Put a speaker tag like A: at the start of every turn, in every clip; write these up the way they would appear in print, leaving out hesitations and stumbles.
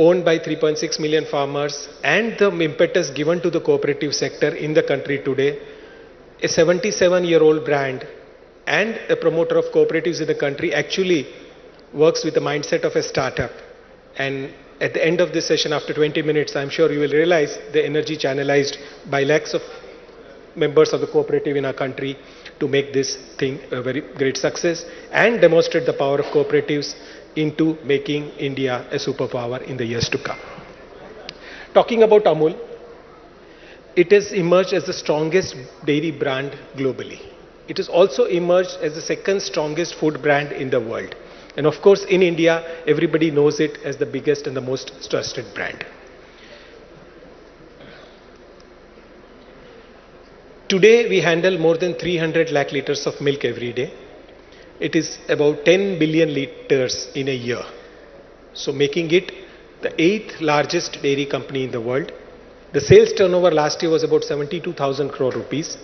A: owned by 3.6 million farmers, and the impetus given to the cooperative sector in the country today, a 77-year-old brand and a promoter of cooperatives in the country actually works with the mindset of a startup. And at the end of this session, after 20 minutes, I'm sure you will realize the energy channelized by lakhs of members of the cooperative in our country to make this thing a very great success and demonstrate the power of cooperatives into making India a superpower in the years to come. Talking about Amul, it has emerged as the strongest dairy brand globally. It has also emerged as the second strongest food brand in the world. And of course, in India, everybody knows it as the biggest and the most trusted brand. Today, we handle more than 300 lakh liters of milk every day. It is about 10 billion liters in a year. So making it the 8th largest dairy company in the world. The sales turnover last year was about 72,000 crore rupees,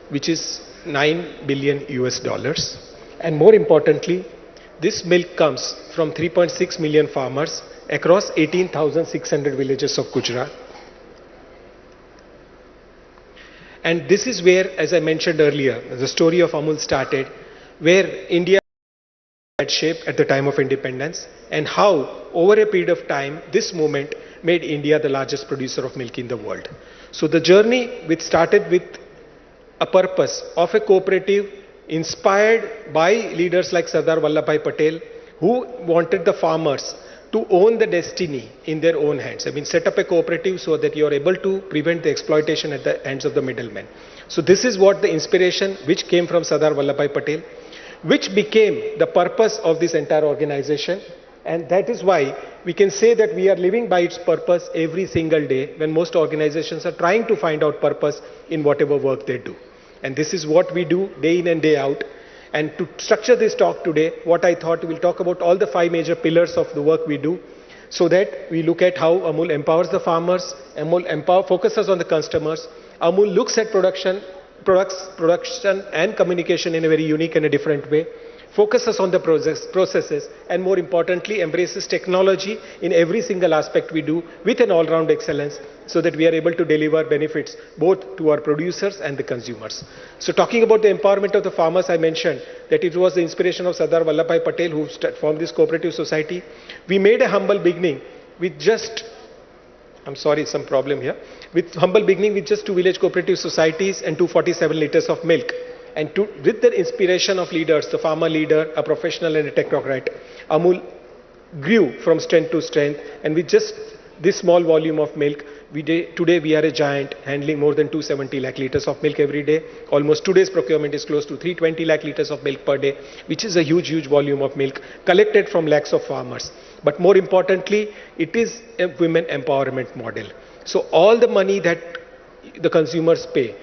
A: which is 9 billion US dollars. And more importantly, this milk comes from 3.6 million farmers across 18,600 villages of Gujarat. And this is where, as I mentioned earlier, the story of Amul started, where India had shape at the time of independence, and how over a period of time this movement made India the largest producer of milk in the world. So the journey which started with a purpose of a cooperative inspired by leaders like Sardar Vallabhbhai Patel, who wanted the farmers to own the destiny in their own hands. I mean, set up a cooperative so that you are able to prevent the exploitation at the hands of the middlemen. So this is what the inspiration which came from Sardar Vallabhbhai Patel, which became the purpose of this entire organization. And that is why we can say that we are living by its purpose every single day, when most organizations are trying to find out purpose in whatever work they do. And this is what we do day in and day out. And to structure this talk today, what I thought, we'll talk about all the 5 major pillars of the work we do, so that we look at how Amul empowers the farmers, Amul focuses on the customers, Amul looks at production and communication in a very unique and a different way, focuses on the processes, and more importantly, embraces technology in every single aspect we do with an all-round excellence, so that we are able to deliver benefits both to our producers and the consumers. So talking about the empowerment of the farmers, I mentioned that it was the inspiration of Sardar Vallabhbhai Patel who formed this cooperative society. We made a humble beginning with just, I'm sorry, some problem here, with humble beginning with just 2 village cooperative societies and 247 liters of milk. And with the inspiration of leaders, the farmer leader, a professional and a technocrat, Amul grew from strength to strength, and with just this small volume of milk, today we are a giant, handling more than 270 lakh liters of milk every day. Almost today's procurement is close to 320 lakh liters of milk per day, which is a huge volume of milk collected from lakhs of farmers. But more importantly, it is a women empowerment model. So all the money that the consumers pay,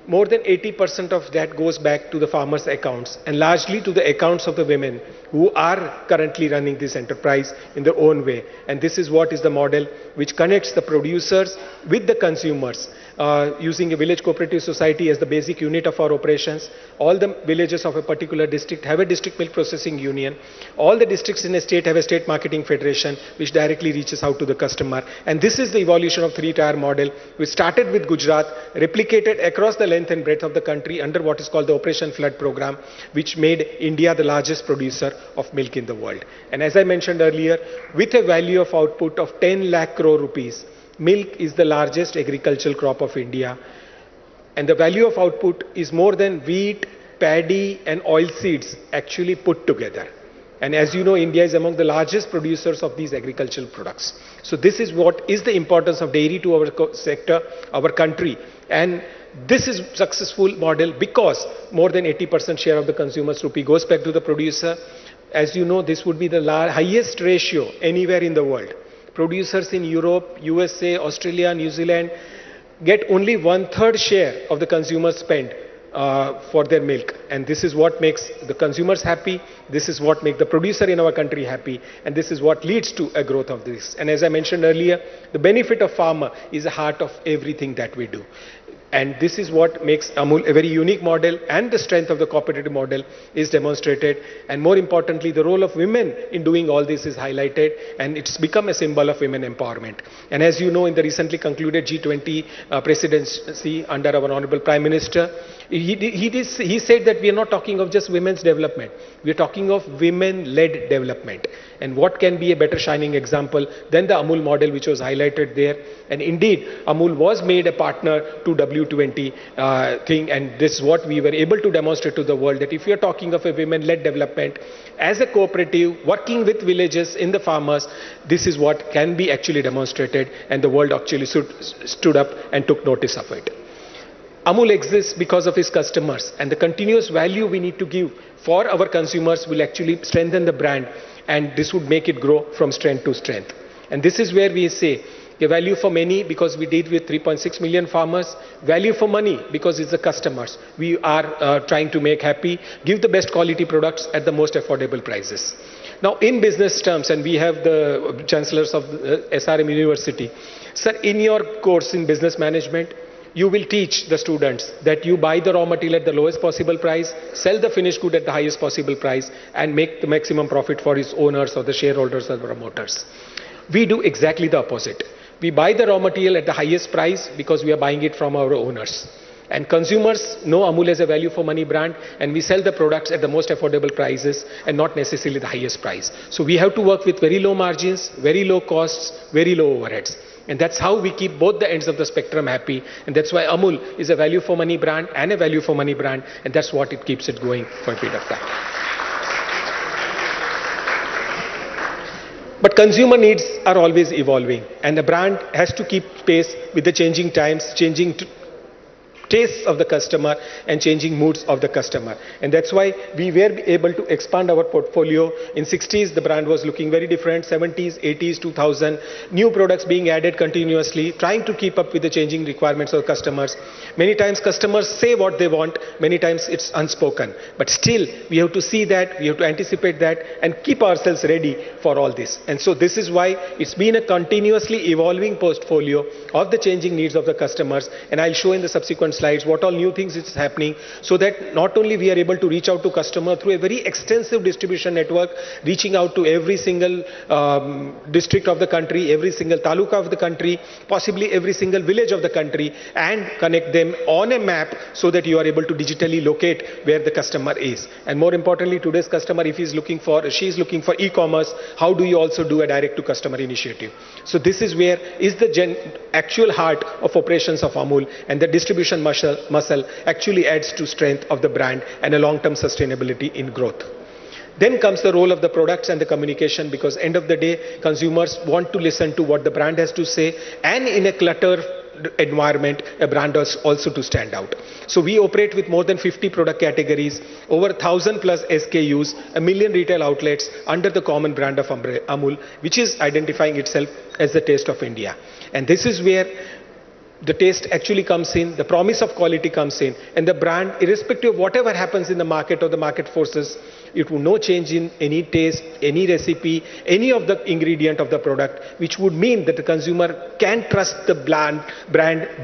A: more than 80% of that goes back to the farmers' accounts, and largely to the accounts of the women who are currently running this enterprise in their own way. And this is what is the model which connects the producers with the consumers, using a village cooperative society as the basic unit of our operations. All the villages of a particular district have a district milk processing union. All the districts in a state have a state marketing federation which directly reaches out to the customer. And this is the evolution of 3-tier model, which started with Gujarat, replicated across the length and breadth of the country under what is called the Operation Flood program, which made India the largest producer of milk in the world. And as I mentioned earlier, with a value of output of 10 lakh crore rupees, milk is the largest agricultural crop of India. And the value of output is more than wheat, paddy and oilseeds actually put together. And as you know, India is among the largest producers of these agricultural products. So this is what is the importance of dairy to our sector, our country. And this is successful model because more than 80% share of the consumer's rupee goes back to the producer. As you know, this would be the highest ratio anywhere in the world. Producers in Europe, USA, Australia, New Zealand get only 1/3 share of the consumer spend for their milk. And this is what makes the consumers happy. This is what makes the producer in our country happy. And this is what leads to a growth of this. And as I mentioned earlier, the benefit of farmer is the heart of everything that we do. And this is what makes Amul a very unique model, and the strength of the cooperative model is demonstrated. And more importantly, the role of women in doing all this is highlighted, and it's become a symbol of women empowerment. And as you know, in the recently concluded G20 presidency under our Honorable Prime Minister, he said that we are not talking of just women's development, we are talking of women-led development. And what can be a better shining example than the Amul model which was highlighted there? And indeed, Amul was made a partner to W20 thing, and this is what we were able to demonstrate to the world, that if you are talking of a women-led development as a cooperative, working with villages in the farmers, this is what can be actually demonstrated, and the world actually stood up and took notice of it. Amul exists because of its customers, and the continuous value we need to give for our consumers will actually strengthen the brand, and this would make it grow from strength to strength. And this is where we say the value for many, because we deal with 3.6 million farmers; value for money, because it's the customers we are trying to make happy, give the best quality products at the most affordable prices. Now, in business terms, and we have the chancellors of the SRM University, sir, in your course in business management, you will teach the students that you buy the raw material at the lowest possible price, sell the finished good at the highest possible price, and make the maximum profit for its owners or the shareholders or the promoters. We do exactly the opposite. We buy the raw material at the highest price because we are buying it from our owners. And consumers know Amul as a value for money brand, and we sell the products at the most affordable prices and not necessarily the highest price. So we have to work with very low margins, very low costs, very low overheads. And that's how we keep both the ends of the spectrum happy. And that's why Amul is a value for money brand and a value for money brand. And that's what it keeps it going for a period of time. But consumer needs are always evolving. And the brand has to keep pace with the changing times, changing tastes of the customer and changing moods of the customer. And that's why we were able to expand our portfolio. In 60s, the brand was looking very different. 70s, 80s, 2000, new products being added continuously, trying to keep up with the changing requirements of customers. Many times customers say what they want, many times it's unspoken. But still, we have to see that, we have to anticipate that, and keep ourselves ready for all this. And so this is why it's been a continuously evolving portfolio of the changing needs of the customers. And I'll show in the subsequent slides what all new things is happening, so that not only we are able to reach out to customer through a very extensive distribution network, reaching out to every single district of the country, every single taluka of the country, possibly every single village of the country, and connect them on a map so that you are able to digitally locate where the customer is. And more importantly, today's customer, if he's looking for, she is looking for e-commerce, how do you also do a direct to customer initiative? So this is where is the actual heart of operations of Amul, and the distribution muscle actually adds to strength of the brand and a long-term sustainability in growth. Then comes the role of the products and the communication, because end of the day, consumers want to listen to what the brand has to say, and in a cluttered environment, a brand has also to stand out. So we operate with more than 50 product categories, over 1,000 plus SKUs, 1 million retail outlets under the common brand of Amul, which is identifying itself as the taste of India. And this is where the taste actually comes in, the promise of quality comes in, and the brand, irrespective of whatever happens in the market or the market forces, it will no change in any taste, any recipe, any of the ingredient of the product, which would mean that the consumer can trust the brand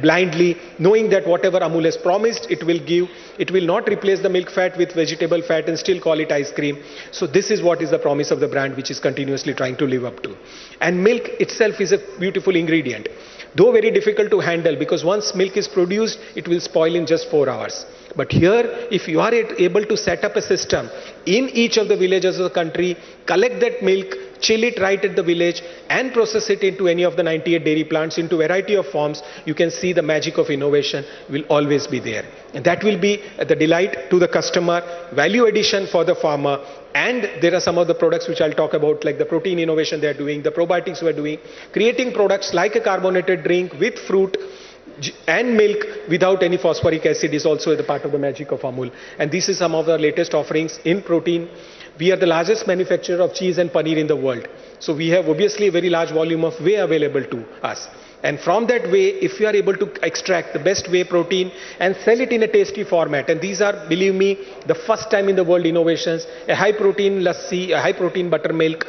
A: blindly, knowing that whatever Amul has promised, it will give. It will not replace the milk fat with vegetable fat and still call it ice cream. So this is what is the promise of the brand, which is continuously trying to live up to. And milk itself is a beautiful ingredient, though very difficult to handle, because once milk is produced, it will spoil in just 4 hours. But here, if you are able to set up a system in each of the villages of the country, collect that milk, chill it right at the village, and process it into any of the 98 dairy plants into a variety of forms, you can see the magic of innovation will always be there. And that will be the delight to the customer, value addition for the farmer. And there are some of the products which I'll talk about, like the protein innovation they are doing, the probiotics we are doing, creating products like a carbonated drink with fruit and milk without any phosphoric acid is also the part of the magic of Amul. And this is some of our latest offerings in protein. We are the largest manufacturer of cheese and paneer in the world. So we have obviously a very large volume of whey available to us. And from that whey, if you are able to extract the best whey protein and sell it in a tasty format, and these are, believe me, the first time in the world innovations, a high protein lassi, a high protein buttermilk,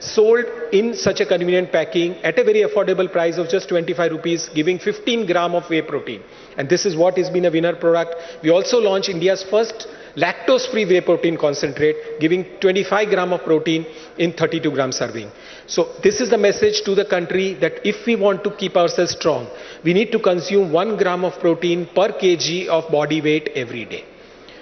A: sold in such a convenient packing at a very affordable price of just 25 rupees, giving 15 gram of whey protein. And this is what has been a winner product. We also launched India's first lactose-free whey protein concentrate, giving 25 gram of protein in 32 gram serving. So this is the message to the country that if we want to keep ourselves strong, we need to consume 1 gram of protein per kg of body weight every day.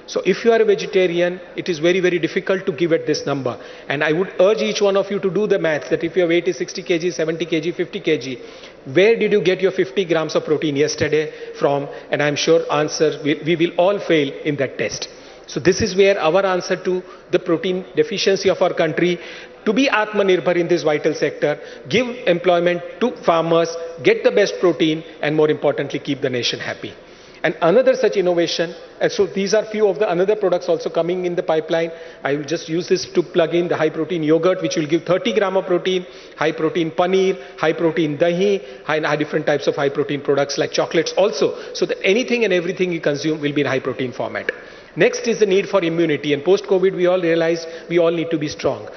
A: So if you are a vegetarian, it is very, very difficult to give at this number. And I would urge each one of you to do the maths that if your weight is 60 kg, 70 kg, 50 kg, where did you get your 50 grams of protein yesterday from? And I'm sure we will all fail in that test. So this is where our answer to the protein deficiency of our country, to be Atmanirbhar in this vital sector, give employment to farmers, get the best protein, and more importantly, keep the nation happy. And another such innovation, and so these are few of the another products also coming in the pipeline. I will just use this to plug in the high protein yogurt, which will give 30 gram of protein, high protein paneer, high protein dahi, high different types of high protein products like chocolates also, so that anything and everything you consume will be in high protein format. Next is the need for immunity, and post-COVID we all realized we all need to be strong,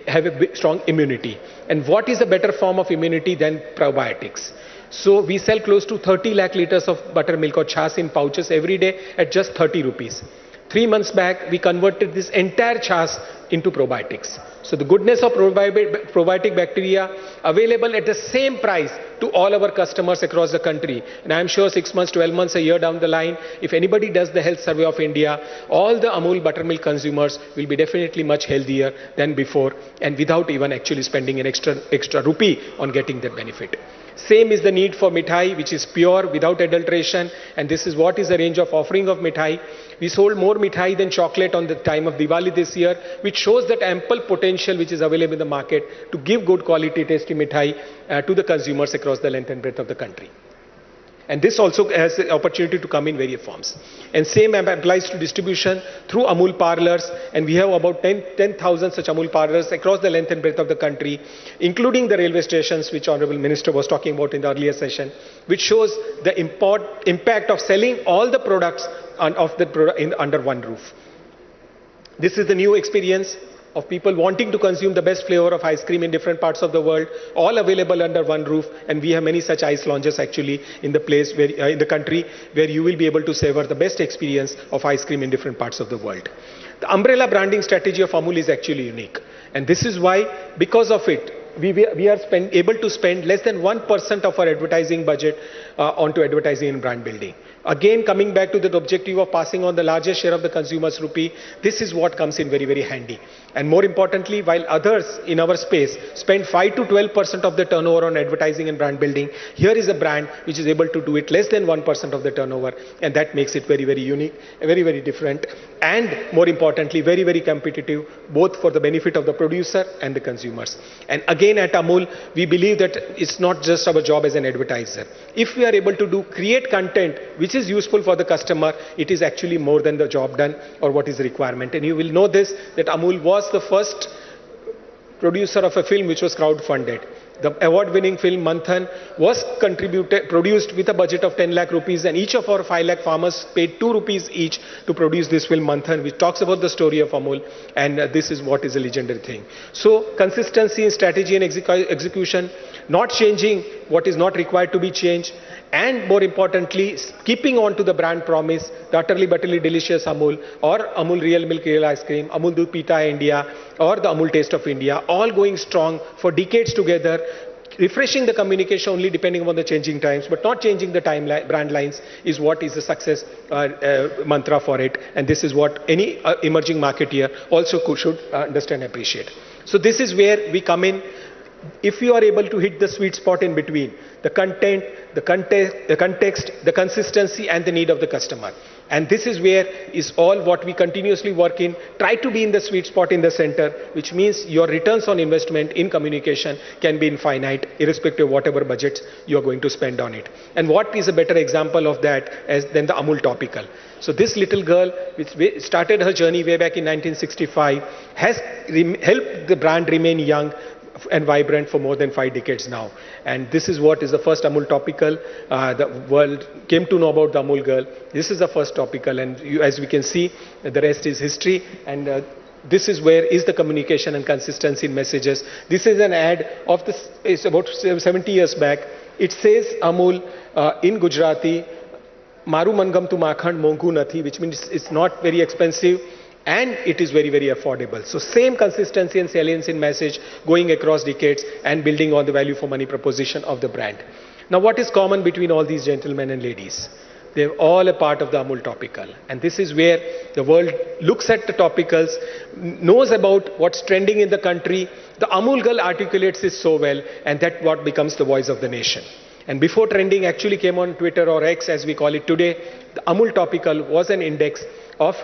A: have a strong immunity. And what is a better form of immunity than probiotics? So we sell close to 30 lakh liters of buttermilk or chas in pouches every day at just 30 rupees. 3 months back, we converted this entire chas into probiotics. So the goodness of probiotic bacteria available at the same price to all our customers across the country. And I'm sure 6 months, 12 months, a year down the line, if anybody does the health survey of India, all the Amul buttermilk consumers will be definitely much healthier than before, and without even actually spending an extra rupee on getting that benefit. Same is the need for mithai, which is pure, without adulteration, and this is what is the range of offering of mithai. We sold more mithai than chocolate on the time of Diwali this year, which shows that ample potential which is available in the market to give good quality tasty mithai to the consumers across the length and breadth of the country. And this also has the opportunity to come in various forms. And same applies to distribution through Amul parlors, and we have about 10,000 such Amul parlors across the length and breadth of the country, including the railway stations, which Honorable Minister was talking about in the earlier session, which shows the impact of selling all the products under one roof. This is the new experience of people wanting to consume the best flavor of ice cream in different parts of the world, all available under one roof. And we have many such ice lounges actually in the place where, in the country, where you will be able to savor the best experience of ice cream in different parts of the world. The umbrella branding strategy of Amul is actually unique. And this is why, because of it, we are able to spend less than 1% of our advertising budget onto advertising and brand building. Again, coming back to the objective of passing on the largest share of the consumer's rupee, this is what comes in very, very handy. And more importantly, while others in our space spend 5 to 12% of the turnover on advertising and brand building, here is a brand which is able to do it less than 1% of the turnover, and that makes it very, very unique, very, very different, and more importantly, very, very competitive, both for the benefit of the producer and the consumers. And again, at Amul, we believe that it's not just our job as an advertiser. If we are able to create content which is useful for the customer, it is actually more than the job done or what is the requirement. And you will know this, that Amul was the first producer of a film which was crowd-funded. The award-winning film Manthan was produced with a budget of 10 lakh rupees, and each of our 5 lakh farmers paid 2 rupees each to produce this film Manthan, which talks about the story of Amul, and this is what is a legendary thing. So consistency in strategy and execution, not changing what is not required to be changed, and more importantly, keeping on to the brand promise, the utterly butterly delicious Amul, or Amul Real Milk Real Ice Cream, Amul Doodh Pita India, or the Amul Taste of India, all going strong for decades together, refreshing the communication only depending on the changing times, but not changing the brand lines is what is the success mantra for it. And this is what any emerging marketeer also should understand and appreciate. So this is where we come in. If you are able to hit the sweet spot in between, the content, the context, the consistency, and the need of the customer. And this is where is all what we continuously work in. Try to be in the sweet spot in the center, which means your returns on investment in communication can be infinite, irrespective of whatever budgets you are going to spend on it. And what is a better example of that than the Amul topical? So this little girl, which started her journey way back in 1965, has helped the brand remain young and vibrant for more than 5 decades now. And this is what is the first Amul topical. The world came to know about the Amul girl. This is the first topical, and as we can see, the rest is history. And This is where is the communication and consistency in messages. This is an ad of this, it's about 70 years back. It says Amul in Gujarati, Maru mangam tu makhand mongu nathi, which means it's not very expensive and it is very, very affordable. So same consistency and salience in message going across decades and building on the value for money proposition of the brand. Now what is common between all these gentlemen and ladies? They're all a part of the Amul topical. And this is where the world looks at the topicals, knows about what's trending in the country. The Amul girl articulates this so well, and that what becomes the voice of the nation. And before trending actually came on Twitter or X as we call it today, the Amul topical was an index of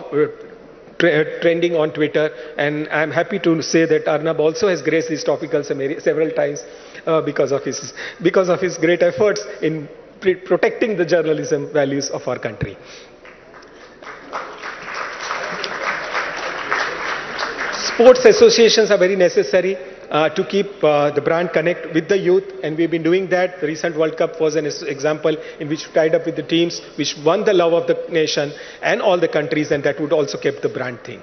A: trending on Twitter. And I'm happy to say that Arnab also has graced these topicals several times because of his great efforts in protecting the journalism values of our country. Sports associations are very necessary to keep the brand connect with the youth, and we've been doing that. The recent World Cup was an example in which we tied up with the teams which won the love of the nation and all the countries, and that would also keep the brand thing.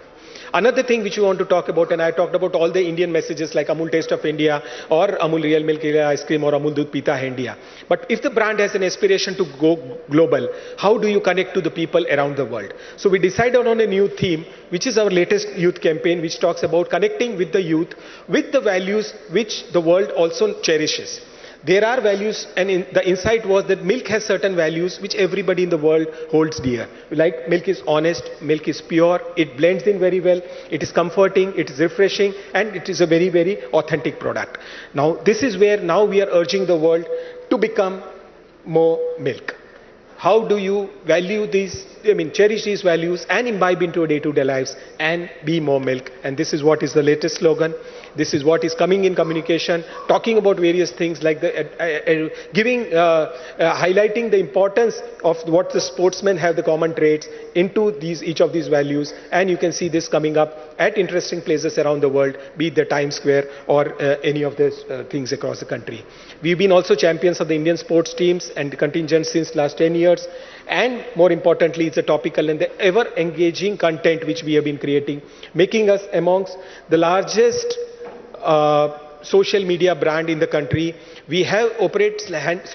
A: Another thing which we want to talk about, and I talked about all the Indian messages like Amul Taste of India or Amul Real Milk Ice Cream or Amul Doodh Pita Hai India. But if the brand has an aspiration to go global, how do you connect to the people around the world? So we decided on a new theme, which is our latest youth campaign, which talks about connecting with the youth with the values which the world also cherishes. There are values, and the insight was that milk has certain values which everybody in the world holds dear. Like milk is honest, milk is pure, it blends in very well, it is comforting, it is refreshing, and it is a very, very authentic product. Now, this is where now we are urging the world to become more milk. How do you value these, cherish these values and imbibe into your day-to-day lives and be more milk? And this is what is the latest slogan. This is what is coming in communication, talking about various things like highlighting the importance of what the sportsmen have, the common traits into each of these values. And you can see this coming up at interesting places around the world, be it the Times Square or any of these things across the country. We've been also champions of the Indian sports teams and contingents since last 10 years. And more importantly, it's a topical and the ever engaging content which we have been creating, making us amongst the largest social media brand in the country. We have operates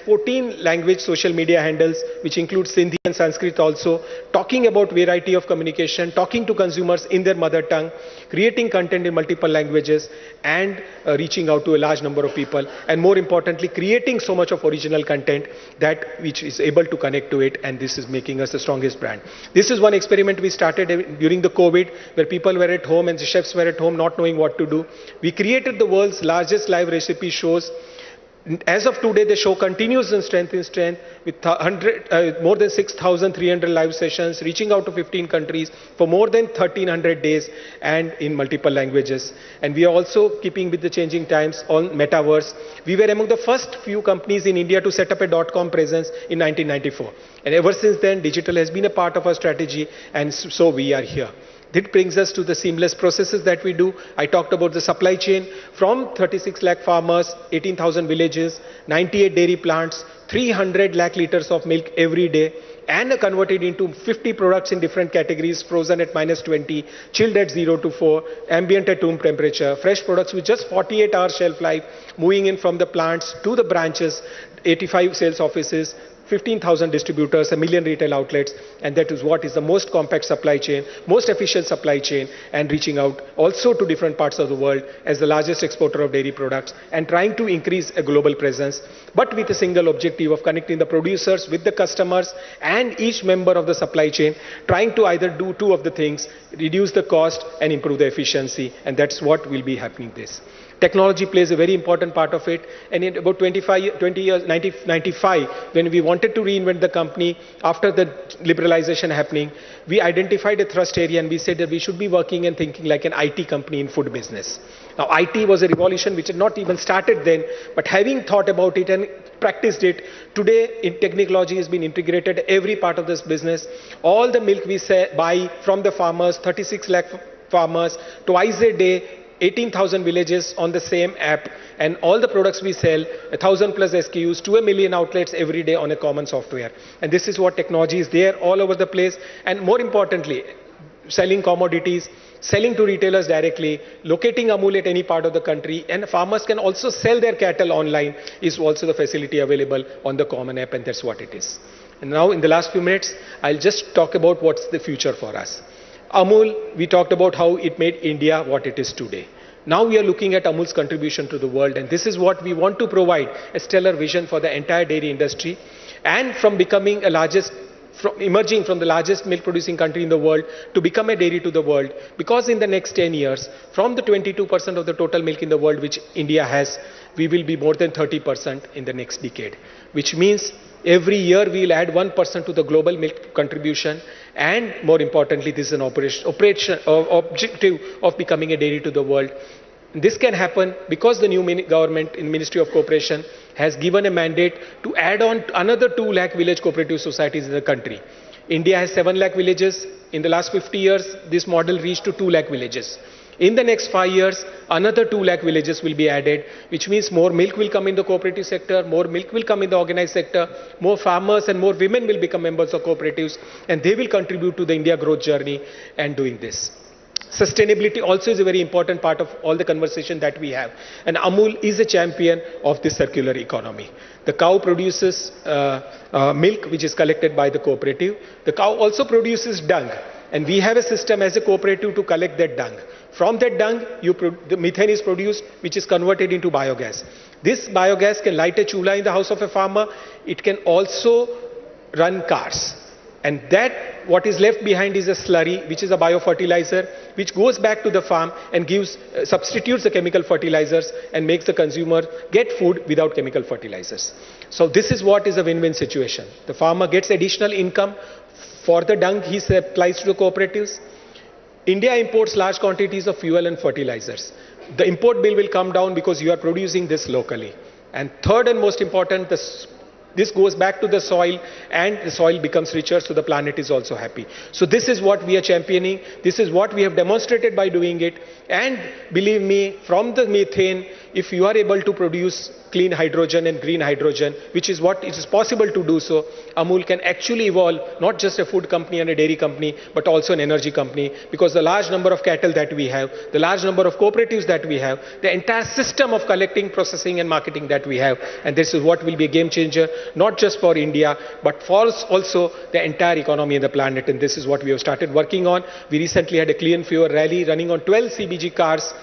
A: 14 language social media handles, which includes Sindhi and Sanskrit also, talking about variety of communication, talking to consumers in their mother tongue, creating content in multiple languages, and reaching out to a large number of people, and more importantly, creating so much of original content that which is able to connect to it, and this is making us the strongest brand. This is one experiment we started during the COVID, where people were at home and the chefs were at home not knowing what to do. We created the world's largest live recipe shows. As of today, the show continues in strength with more than 6,300 live sessions, reaching out to 15 countries for more than 1,300 days and in multiple languages. And we are also keeping with the changing times on metaverse. We were among the first few companies in India to set up a .com presence in 1994. And ever since then, digital has been a part of our strategy, and so we are here. That brings us to the seamless processes that we do. I talked about the supply chain from 36 lakh farmers, 18,000 villages, 98 dairy plants, 300 lakh liters of milk every day, and are converted into 50 products in different categories: frozen at -20, chilled at 0 to 4, ambient at room temperature, fresh products with just 48-hour shelf life, moving in from the plants to the branches, 85 sales offices, 15,000 distributors, 1 million retail outlets, and that is what is the most compact supply chain, most efficient supply chain, and reaching out also to different parts of the world as the largest exporter of dairy products and trying to increase a global presence, but with a single objective of connecting the producers with the customers and each member of the supply chain, trying to either do two of the things: reduce the cost and improve the efficiency, and that's what will be happening this. Technology plays a very important part of it, and in about 20 years, 1995, when we wanted to reinvent the company after the liberalization happening, we identified a thrust area and we said that we should be working and thinking like an IT company in food business. Now, IT was a revolution which had not even started then, but having thought about it and practiced it, today technology has been integrated every part of this business. All the milk we buy from the farmers, 36 lakh farmers, twice a day, 18,000 villages on the same app, and all the products we sell, 1,000 plus SKUs to 1 million outlets every day on a common software. And this is what technology is there all over the place. And more importantly, selling commodities, selling to retailers directly, locating Amul at any part of the country, and farmers can also sell their cattle online is also the facility available on the Common app, and that's what it is. And now in the last few minutes, I'll just talk about what's the future for us. Amul, we talked about how it made India what it is today. Now we are looking at Amul's contribution to the world, and this is what we want to provide, a stellar vision for the entire dairy industry, and from becoming emerging from the largest milk producing country in the world to become a dairy to the world, because in the next 10 years, from the 22% of the total milk in the world which India has, we will be more than 30% in the next decade, which means every year we will add 1% to the global milk contribution, and more importantly, this is an objective of becoming a dairy to the world. This can happen because the new government in Ministry of Cooperation has given a mandate to add on another 2 lakh village cooperative societies in the country. India has 7 lakh villages. In the last 50 years, this model reached to 2 lakh villages. In the next 5 years, another 2 lakh villages will be added, which means more milk will come in the cooperative sector, more milk will come in the organized sector, more farmers and more women will become members of cooperatives, and they will contribute to the India growth journey and doing this. Sustainability also is a very important part of all the conversation that we have. And Amul is a champion of this circular economy. The cow produces milk which is collected by the cooperative. The cow also produces dung. And we have a system as a cooperative to collect that dung. From that dung, the methane is produced, which is converted into biogas. This biogas can light a chula in the house of a farmer. It can also run cars. And that, what is left behind is a slurry, which is a biofertilizer, which goes back to the farm and substitutes the chemical fertilizers and makes the consumer get food without chemical fertilizers. So this is what is a win-win situation. The farmer gets additional income for the dung he supplies to the cooperatives. India imports large quantities of fuel and fertilizers. The import bill will come down because you are producing this locally. And third and most important, this goes back to the soil, and the soil becomes richer, so the planet is also happy. So this is what we are championing. This is what we have demonstrated by doing it. And believe me, from the methane, if you are able to produce clean hydrogen and green hydrogen, which is what it is possible to do so, Amul can actually evolve not just a food company and a dairy company, but also an energy company, because the large number of cattle that we have, the large number of cooperatives that we have, the entire system of collecting, processing and marketing that we have, and this is what will be a game changer, not just for India, but for also the entire economy and the planet, and this is what we have started working on. We recently had a clean fuel rally running on 12 CBG cars,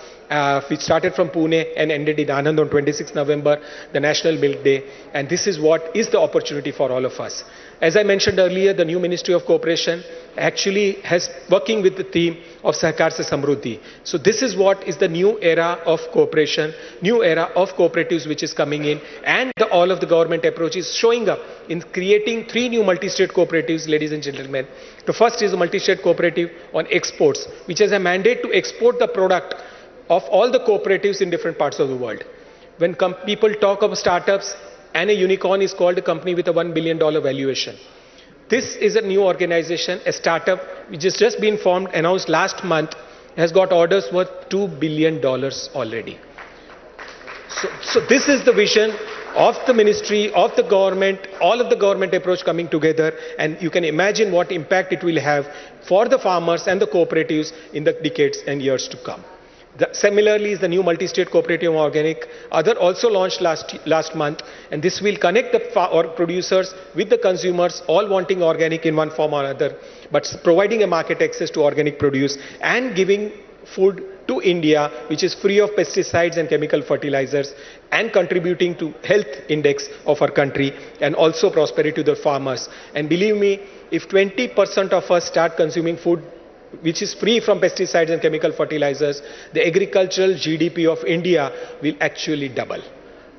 A: which started from Pune and ended in Anand on 26 November, the National Milk Day. And this is what is the opportunity for all of us. As I mentioned earlier, the new Ministry of Cooperation actually has working with the theme of Sahkar se Samruddhi. So this is what is the new era of cooperation, new era of cooperatives which is coming in, and all of the government approach is showing up in creating 3 new multi-state cooperatives, ladies and gentlemen. The first is a multi-state cooperative on exports, which has a mandate to export the product of all the cooperatives in different parts of the world. When people talk of startups, and a unicorn is called a company with a $1 billion valuation. This is a new organization, a startup which has just been formed, announced last month, has got orders worth $2 billion already. So this is the vision of the ministry, of the government, all of the government approach coming together, and you can imagine what impact it will have for the farmers and the cooperatives in the decades and years to come. Similarly is the new multi-state cooperative organic, also launched last month, and this will connect the producers with the consumers, all wanting organic in one form or another, but providing a market access to organic produce and giving food to India, which is free of pesticides and chemical fertilizers, and contributing to health index of our country and also prosperity to the farmers. And believe me, if 20% of us start consuming food which is free from pesticides and chemical fertilizers, the agricultural GDP of India will actually double.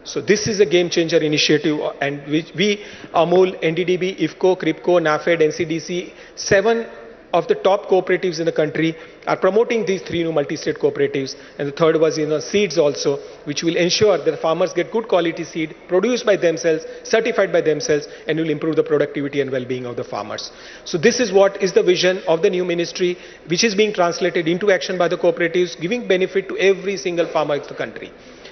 A: So this is a game changer initiative, and we, Amul, NDDB, IFCO, CRIPCO, NAFED, NCDC, 7 of the top cooperatives in the country are promoting these 3 new multi-state cooperatives, and the third was seeds also, which will ensure that farmers get good quality seed produced by themselves, certified by themselves, and will improve the productivity and well-being of the farmers. So this is what is the vision of the new ministry, which is being translated into action by the cooperatives, giving benefit to every single farmer of the country.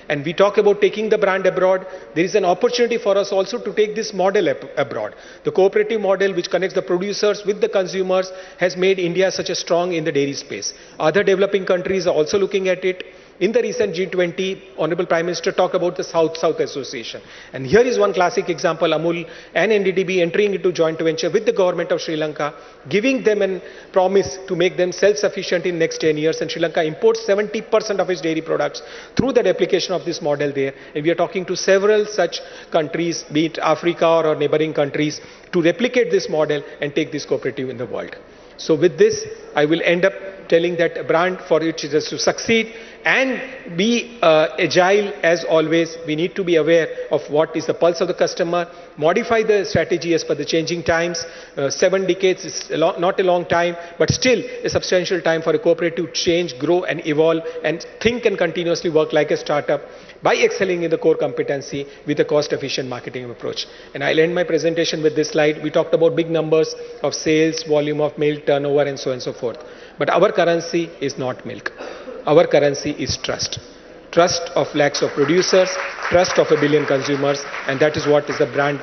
A: And we talk about taking the brand abroad. There is an opportunity for us also to take this model abroad. The cooperative model, which connects the producers with the consumers, has made India such a strong in the dairy space. Other developing countries are also looking at it. In the recent G20, Honorable Prime Minister talked about the South-South Association. And here is one classic example, Amul and NDDB entering into joint venture with the government of Sri Lanka, giving them a promise to make them self-sufficient in next 10 years. And Sri Lanka imports 70% of its dairy products through the replication of this model there. And we are talking to several such countries, be it Africa or neighboring countries, to replicate this model and take this cooperative in the world. So with this, I will end up telling that a brand for which it is to succeed and be agile as always. We need to be aware of what is the pulse of the customer, modify the strategy as per the changing times. 7 decades is not a long time, but still a substantial time for a cooperative to change, grow and evolve and think and continuously work like a startup by excelling in the core competency with a cost-efficient marketing approach. And I'll end my presentation with this slide. We talked about big numbers of sales, volume of milk, turnover and so on and so forth. But our currency is not milk. Our currency is trust. Trust of lakhs of producers, trust of 1 billion consumers, and that is what is the brand,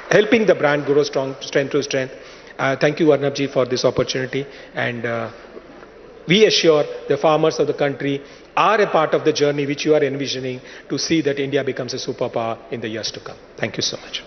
A: helping the brand grow strength to strength. Thank you, Arnab ji, for this opportunity. And we assure the farmers of the country are a part of the journey which you are envisioning to see that India becomes a superpower in the years to come. Thank you so much.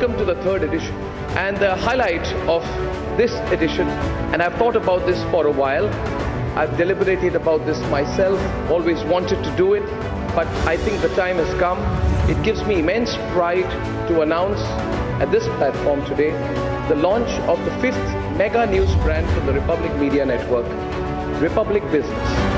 B: welcome to the third edition. And the highlight of this edition, and I've thought about this for a while, I've deliberated about this myself, always wanted to do it, but I think the time has come. It gives me immense pride to announce at this platform today the launch of the 5th mega news brand from the Republic Media Network, Republic Business.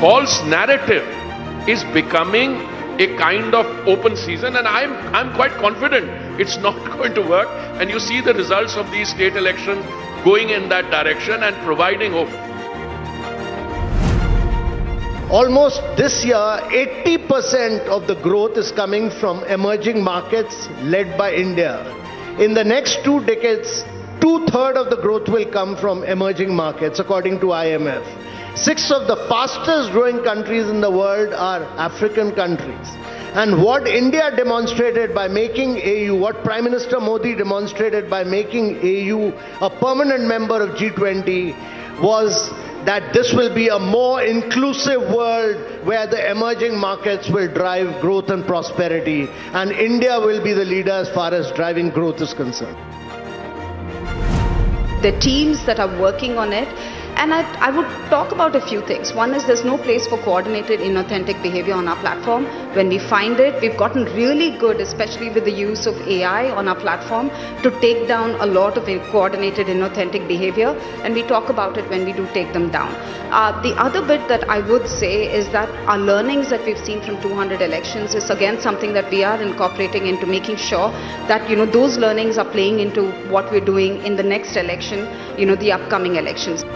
C: false narrative is becoming a kind of open season, and I'm quite confident it's not going to work. And you see the results of these state elections going in that direction and providing hope.
D: Almost this year, 80% of the growth is coming from emerging markets led by India. In the next 2 decades, 2/3 of the growth will come from emerging markets, according to IMF. 6 of the fastest growing countries in the world are African countries. And what India demonstrated by making AU, what Prime Minister Modi demonstrated by making AU a permanent member of G20 was that this will be a more inclusive world where the emerging markets will drive growth and prosperity, and India will be the leader as far as driving growth is concerned.
E: The teams that are working on it. And I would talk about a few things. One is there's no place for coordinated inauthentic behavior on our platform. When we find it, we've gotten really good, especially with the use of AI on our platform, to take down a lot of coordinated inauthentic behavior. And we talk about it when we do take them down. The other bit that I would say is that our learnings that we've seen from 200 elections is again something that we are incorporating into making sure that, those learnings are playing into what we're doing in the next election, the upcoming elections.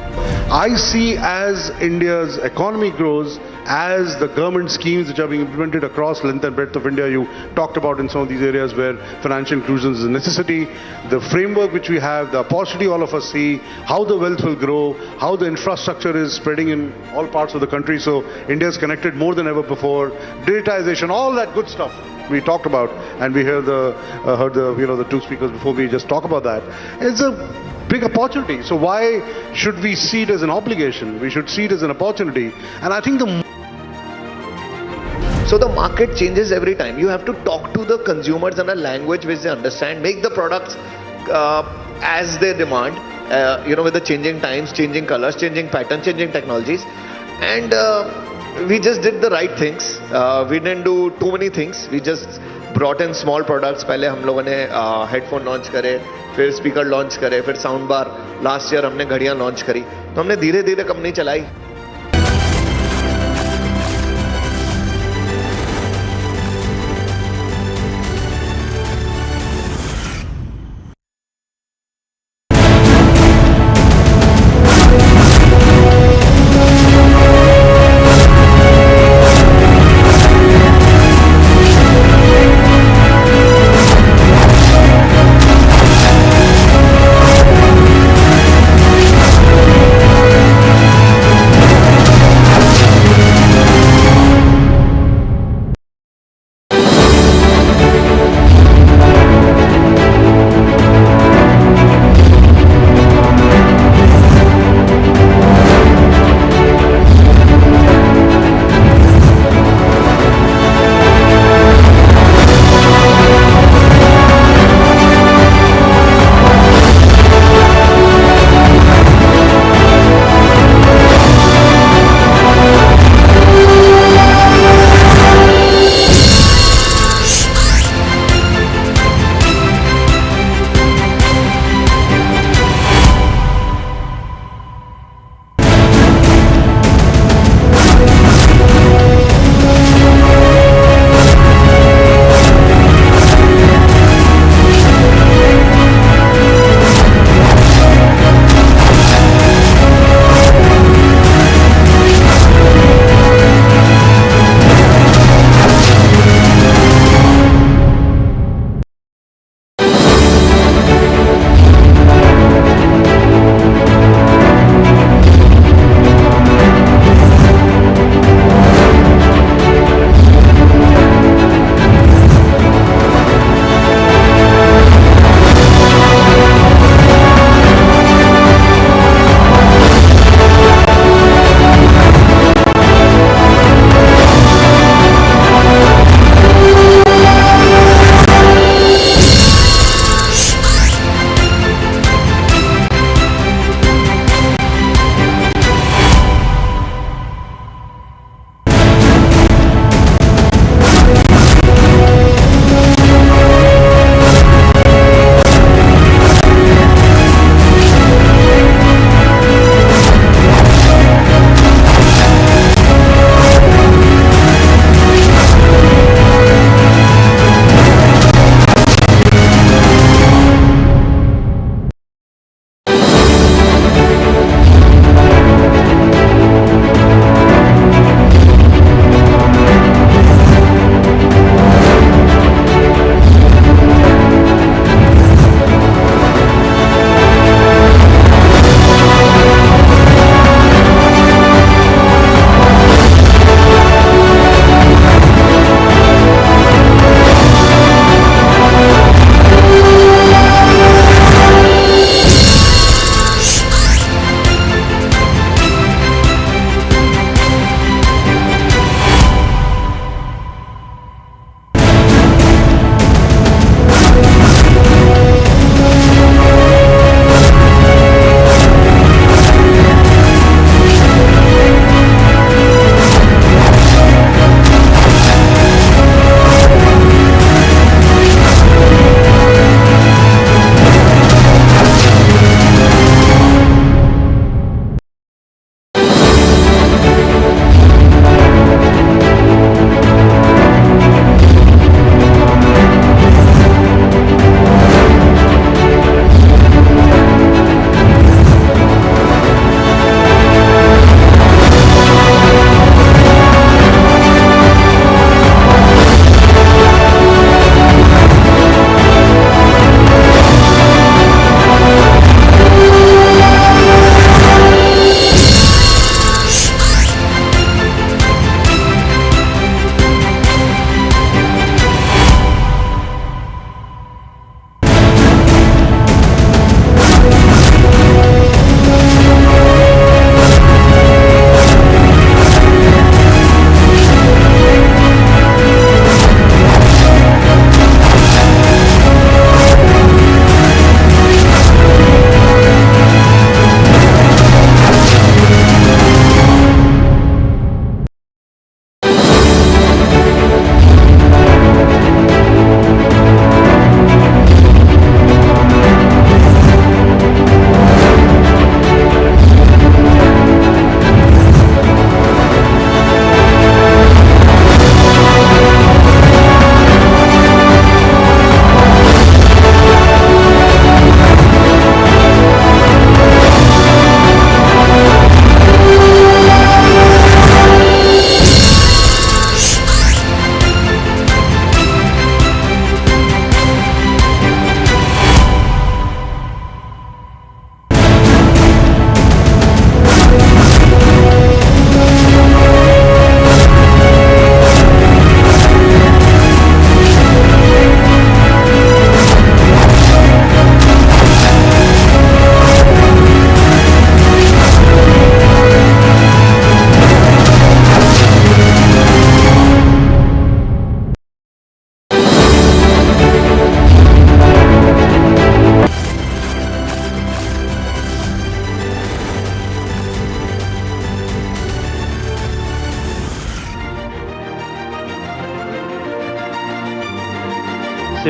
F: I see as India's economy grows, as the government schemes which are being implemented across length and breadth of India, you talked about in some of these areas where financial inclusion is a necessity, the framework which we have, the opportunity all of us see, how the wealth will grow, how the infrastructure is spreading in all parts of the country, so India is connected more than ever before, digitization, all that good stuff we talked about, and we heard the 2 speakers before me just talk about that. It's a big opportunity. So why should we see it as an obligation? We should see it as an opportunity. And I think
G: So the market changes every time. You have to talk to the consumers in a language which they understand, make the products as they demand, with the changing times, changing colors, changing patterns, changing technologies. And we just did the right things. We didn't do too many things. We just brought in small products. पहले हम लोगों ने headphone launch करे, फिर speaker launch करे, फिर sound bar, last year हमने घड़ियां लॉन्च करी. तो हमने धीरे धीरे कंपनी चलाई.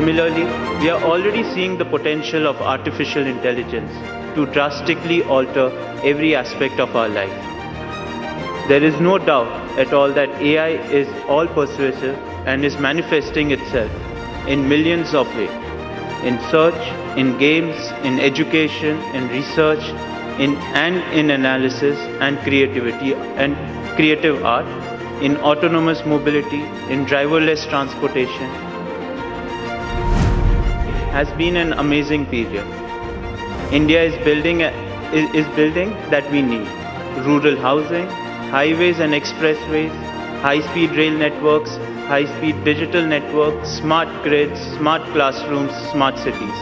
H: Similarly, we are already seeing the potential of artificial intelligence to drastically alter every aspect of our life. There is no doubt at all that AI is all persuasive and is manifesting itself in millions of ways. In search, in games, in education, in research, in analysis and creativity and creative art, in autonomous mobility, in driverless transportation. Has been an amazing period. India is building that we need. Rural housing, highways and expressways, high-speed rail networks, high-speed digital networks, smart grids, smart classrooms, smart cities.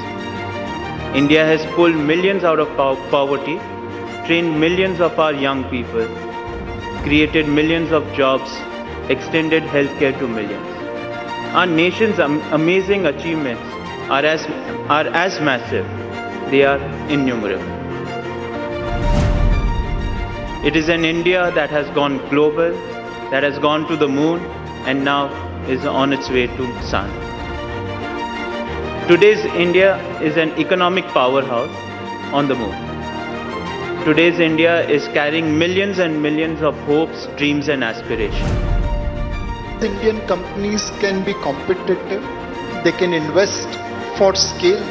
H: India has pulled millions out of poverty, trained millions of our young people, created millions of jobs, extended healthcare to millions. Our nation's amazing achievements are as massive. They are innumerable. It is an India that has gone global, that has gone to the moon, and now is on its way to sun. Today's India is an economic powerhouse on the moon. Today's India is carrying millions and millions of hopes, dreams and aspirations.
I: Indian companies can be competitive, they can invest for scale,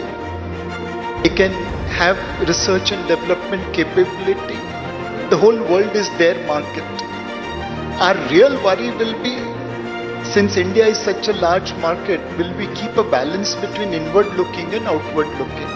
I: they can have research and development capability. The whole world is their market. Our real worry will be, since India is such a large market, will we keep a balance between inward looking and outward looking?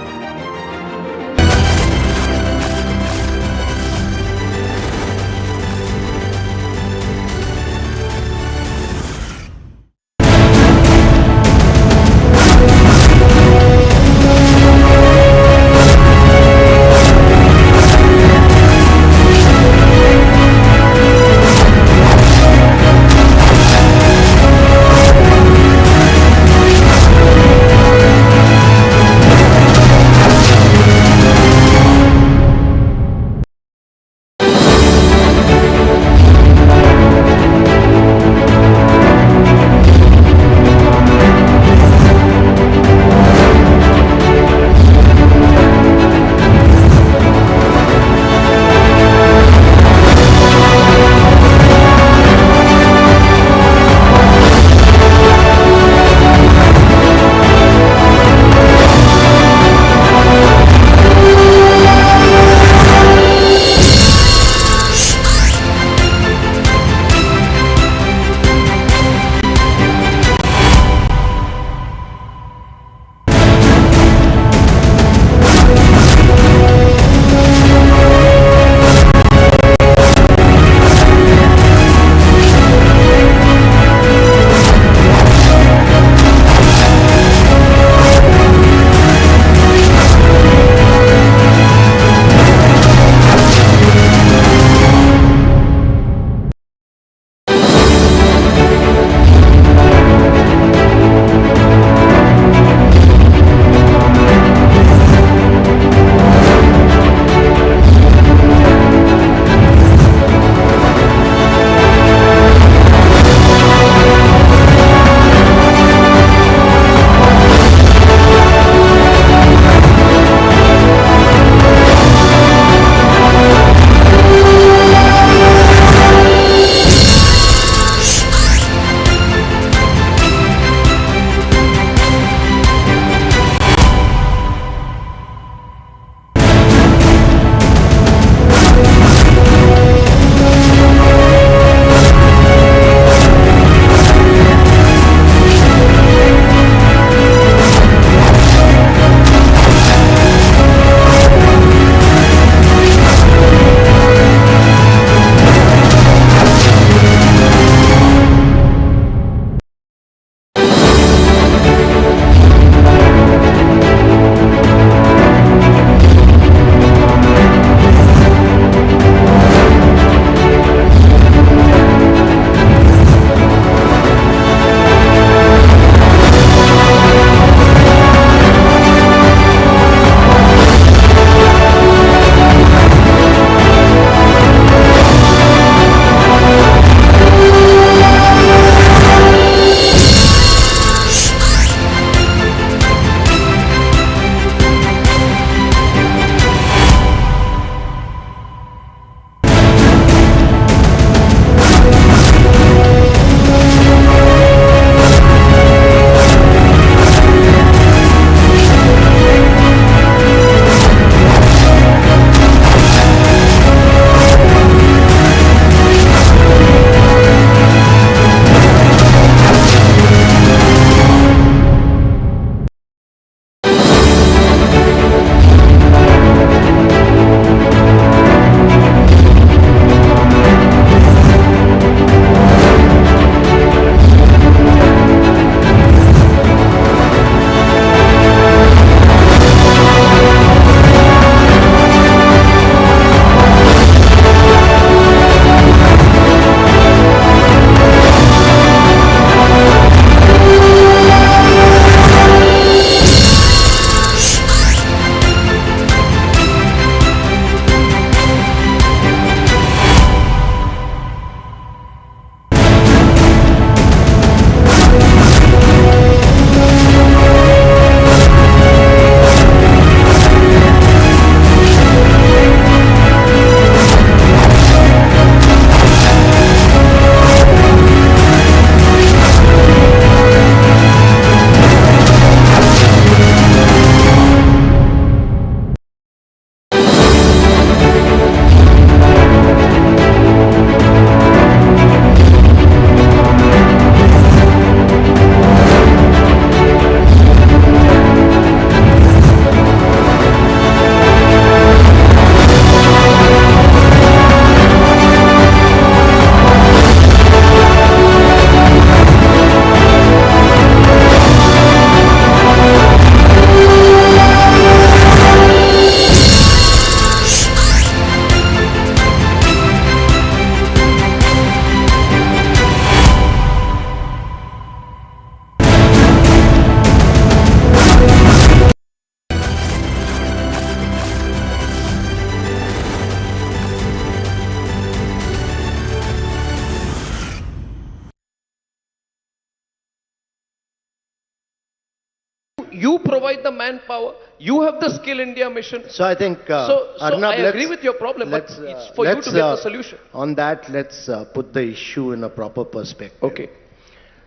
B: You provide the manpower. You have the Skill India mission.
D: So I think,
B: So
D: Arnab,
B: I agree with your problem, but it's for you to get the solution.
D: On that, let's put the issue in a proper perspective.
B: Okay.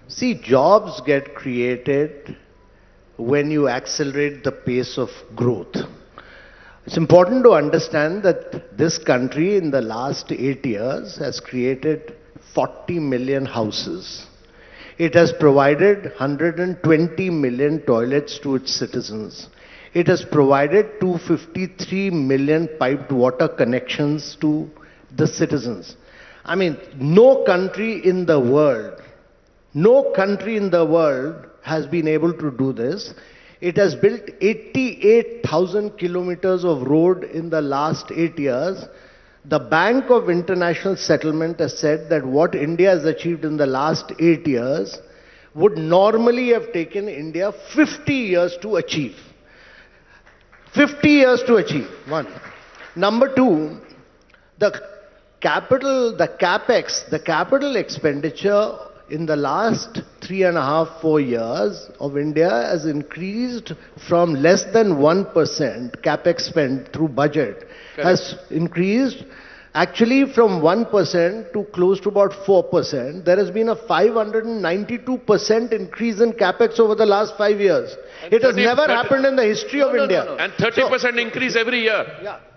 D: See, jobs get created when you accelerate the pace of growth. It's important to understand that this country in the last 8 years has created 40 million houses. It has provided 120 million toilets to its citizens. It has provided 253 million piped water connections to the citizens. I mean, no country in the world has been able to do this. It has built 88,000 kilometers of road in the last 8 years. The Bank of International Settlement has said that what India has achieved in the last 8 years would normally have taken India 50 years to achieve. 50 years to achieve, one. Number two, the capital expenditure in the last 3.5-4 years of India has increased from less than 1% capex spend through budget.
B: Correct.
D: Has increased actually from 1% to close to about 4%. There has been a 592% increase in capex over the last 5 years. It has never happened in the history of India.
B: No.
C: And 30% increase every year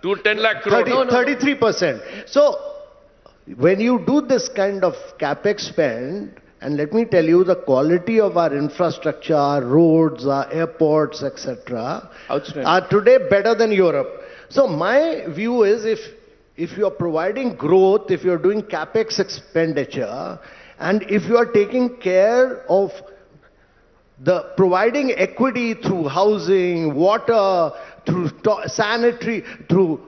C: to 10 lakh crore.
D: 33%. So, when you do this kind of capex spend, and let me tell you, the quality of our infrastructure, our roads, our airports, etc., are today better than Europe. So my view is, if you are providing growth, if you are doing capex expenditure, and if you are taking care of providing equity through housing, water, through sanitary, through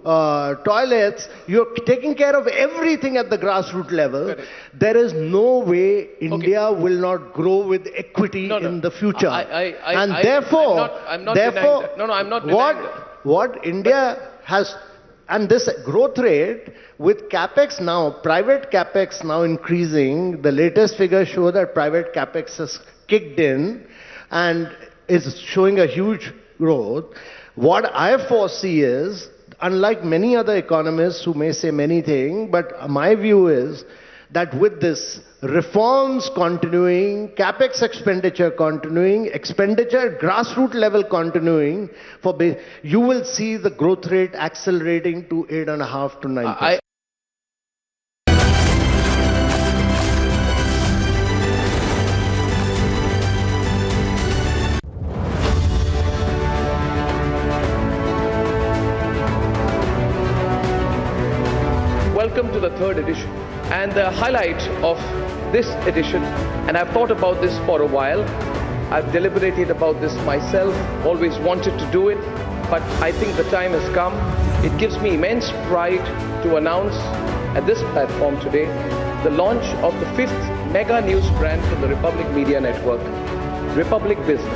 D: toilets, you're taking care of everything at the grassroots level.
B: Correct.
D: There is no way India will not grow with equity in the future.
B: I'm not denying that. No, I'm not denying that.
D: What India has, and this growth rate with capex now, private capex now increasing, the latest figures show that private capex has kicked in and is showing a huge growth. What I foresee is, unlike many other economists who may say many things, but my view is that with this reforms continuing, capex expenditure continuing, expenditure at grassroots level continuing, you will see the growth rate accelerating to 8.5 to 9%.
B: Welcome to the third edition. And the highlight of this edition, and I've thought about this for a while, I've deliberated about this myself, always wanted to do it, but I think the time has come. It gives me immense pride to announce at this platform today the launch of the 5th mega news brand from the Republic Media Network, Republic Business.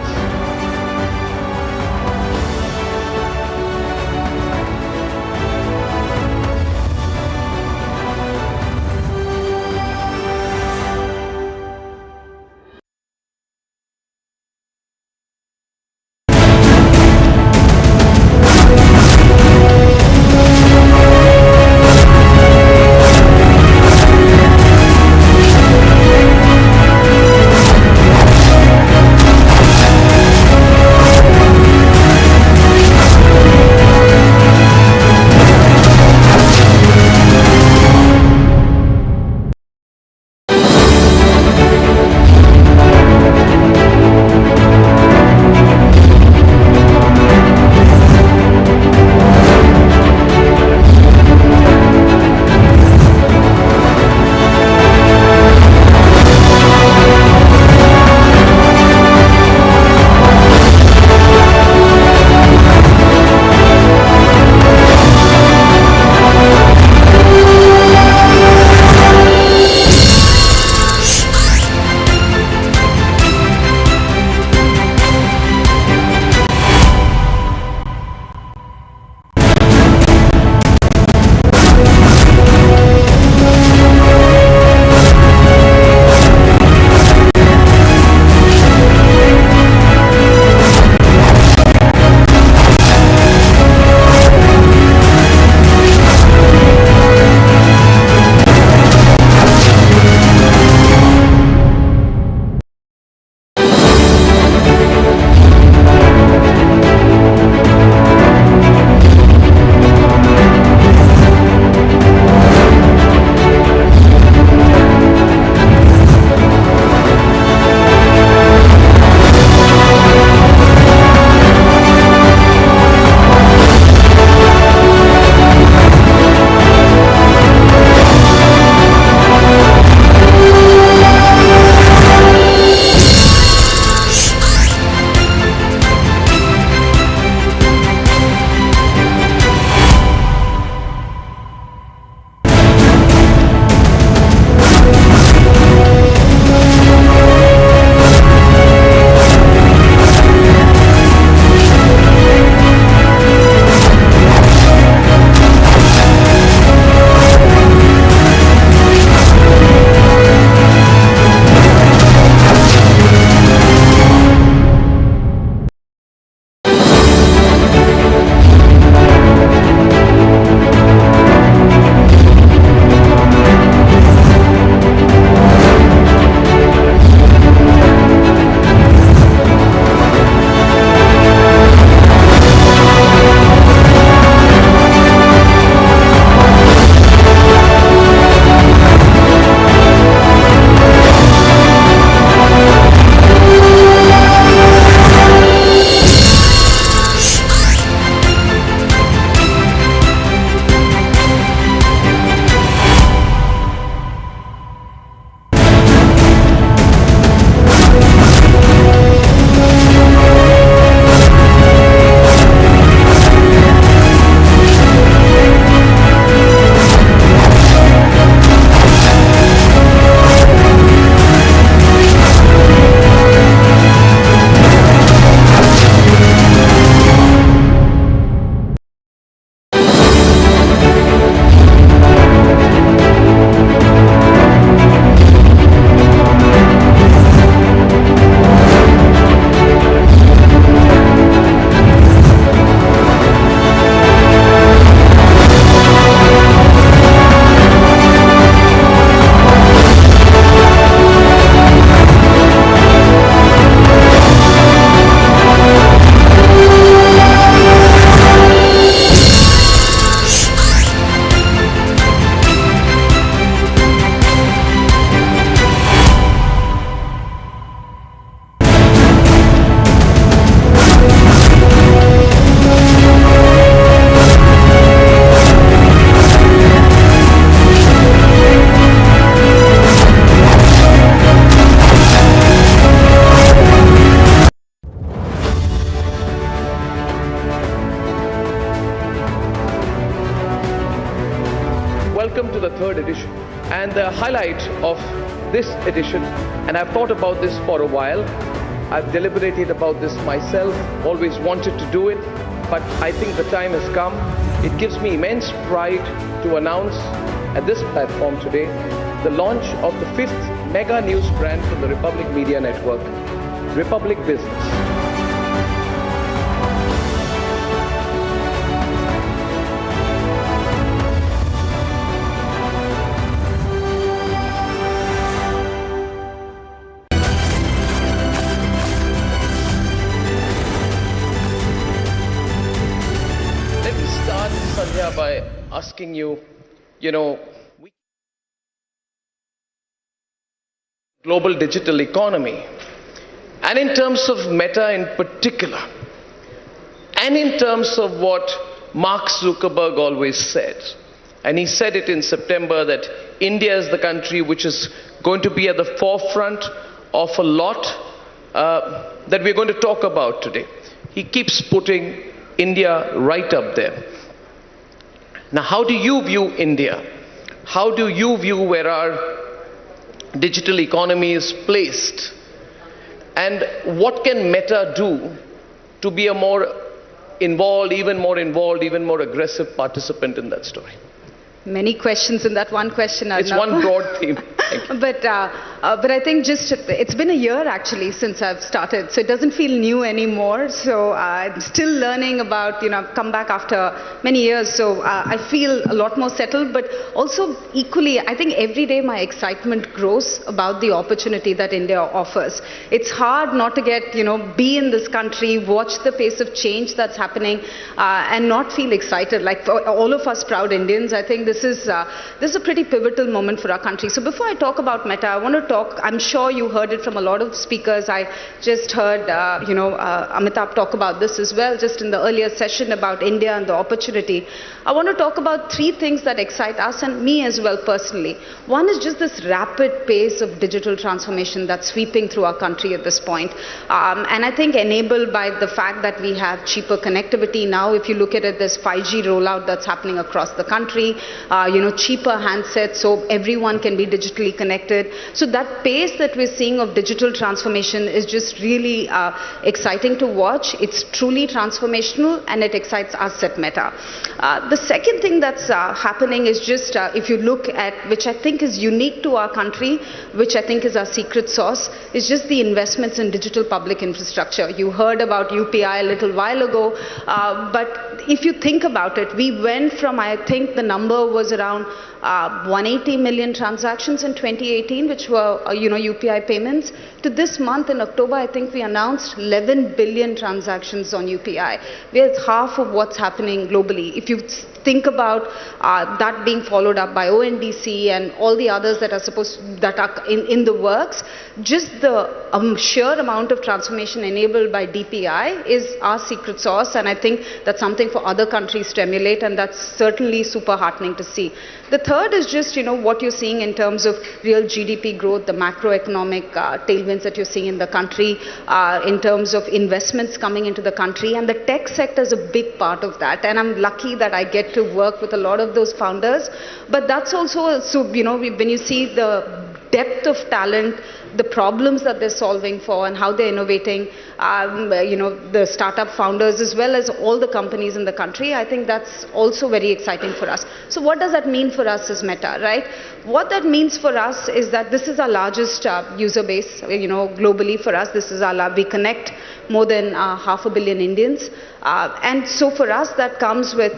B: welcome to the third edition. And the highlight of this edition, and I've thought about this for a while, I've deliberated about this myself, always wanted to do it, but I think the time has come. It gives me immense pride to announce at this platform today the launch of the 5th mega news brand from the Republic Media Network, Republic Business. By asking you, global digital economy, and in terms of Meta in particular, and in terms of what Mark Zuckerberg always said, and he said it in September that India is the country which is going to be at the forefront of a lot that we're going to talk about today. He keeps putting India right up there. Now, how do you view India? How do you view where our digital economy is placed? And what can Meta do to be a more involved, even more aggressive participant in that story?
E: Many questions in that one question, Arnab.
B: It's one broad theme.
E: But I think it's been a year actually since I've started, so it doesn't feel new anymore. So I'm still learning about, I've come back after many years, so I feel a lot more settled. But also equally, I think every day my excitement grows about the opportunity that India offers. It's hard not to get, be in this country, watch the pace of change that's happening, and not feel excited. Like for all of us proud Indians, I think this is a pretty pivotal moment for our country. So before I talk about Meta, I want to talk, I'm sure you heard it from a lot of speakers. I just heard, Amitabh talk about this as well, just in the earlier session about India and the opportunity. I want to talk about 3 things that excite us and me as well personally. One is just this rapid pace of digital transformation that's sweeping through our country at this point. And I think enabled by the fact that we have cheaper connectivity now. If you look at it, there's 5G rollout that's happening across the country. Cheaper handsets so everyone can be digitally connected. So that pace that we're seeing of digital transformation is just really exciting to watch. It's truly transformational and it excites us at Meta. The second thing that's happening is just if you look at, which I think is unique to our country, which I think is our secret sauce, is just the investments in digital public infrastructure. You heard about UPI a little while ago, but if you think about it, we went from, I think the number was around 180 million transactions in 2018, which were, UPI payments, to this month in October, I think we announced 11 billion transactions on UPI. We're half of what's happening globally. If you think about that being followed up by ONDC and all the others that are in the works, just the sheer amount of transformation enabled by DPI is our secret sauce, and I think that's something for other countries to emulate, and that's certainly super heartening to see. The third is just, what you're seeing in terms of real GDP growth, the macroeconomic tailwinds that you're seeing in the country, in terms of investments coming into the country, and the tech sector is a big part of that. And I'm lucky that I get to work with a lot of those founders. But that's also, when you see the depth of talent, the problems that they're solving for and how they're innovating, the startup founders as well as all the companies in the country, I think that's also very exciting for us. So what does that mean for us as Meta, right? What that means for us is that this is our largest user base, globally for us. This is we connect more than 500 million Indians. And so for us, that comes with,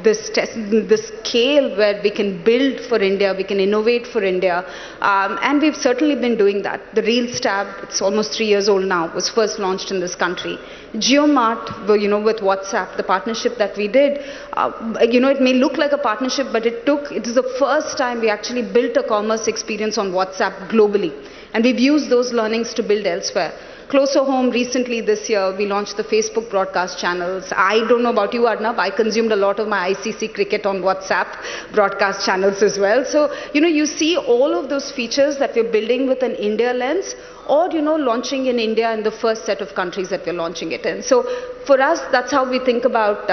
E: this scale where we can build for India, we can innovate for India. And we've certainly been doing that. The Reels tab, it's almost 3 years old now, was first launched in this country. JioMart, with WhatsApp, the partnership that we did, it may look like a partnership, but it is the first time we actually built a commerce experience on WhatsApp globally. And we've used those learnings to build elsewhere. Closer home, recently this year, we launched the Facebook broadcast channels. I don't know about you, Arnab, I consumed a lot of my ICC cricket on WhatsApp broadcast channels as well. So, you see all of those features that we're building with an India lens, or, launching in India in the first set of countries that we're launching it in. So, for us, that's how we think about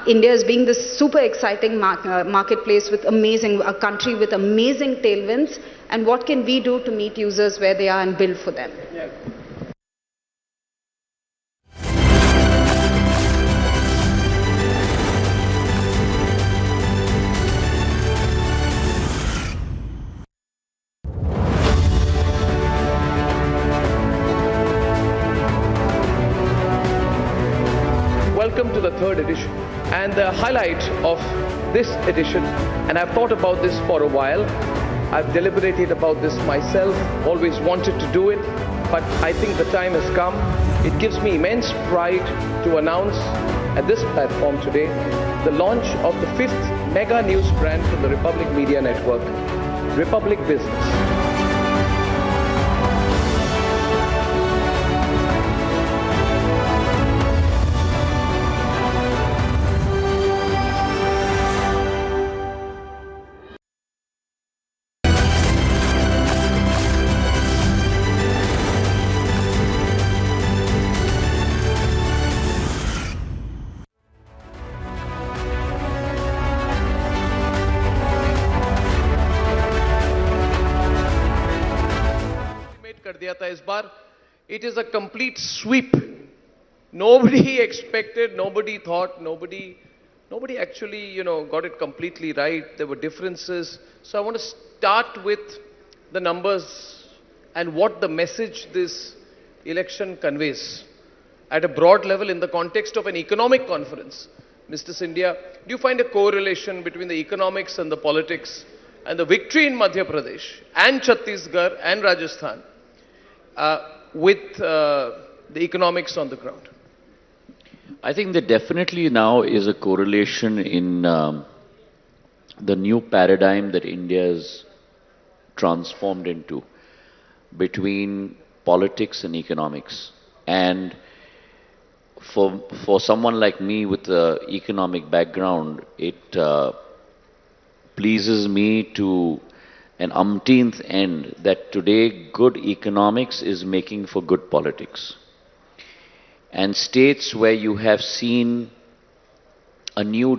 E: India as being this super exciting marketplace with a country with amazing tailwinds, and what can we do to meet users where they are and build for them.
B: Yeah. Welcome to the third edition. And the highlight of this edition, and I've thought about this for a while, I've deliberated about this myself, always wanted to do it, but I think the time has come. It gives me immense pride to announce at this platform today the launch of the 5th mega news brand from the Republic Media Network, Republic Business. कर दिया था इस बार. It is a complete sweep. Nobody expected, nobody thought, nobody actually, got it completely right. There were differences. So I want to start with the numbers and what the message this election conveys at a broad level in the context of an economic conference. Mr. Scindia, do you find a correlation between the economics and the politics and the victory in Madhya Pradesh and Chhattisgarh and Rajasthan with the economics on the ground?
J: I think there definitely now is a correlation in the new paradigm that India has transformed into between politics and economics. And for someone like me with an economic background, it pleases me to an umpteenth end that today good economics is making for good politics. And states where you have seen a new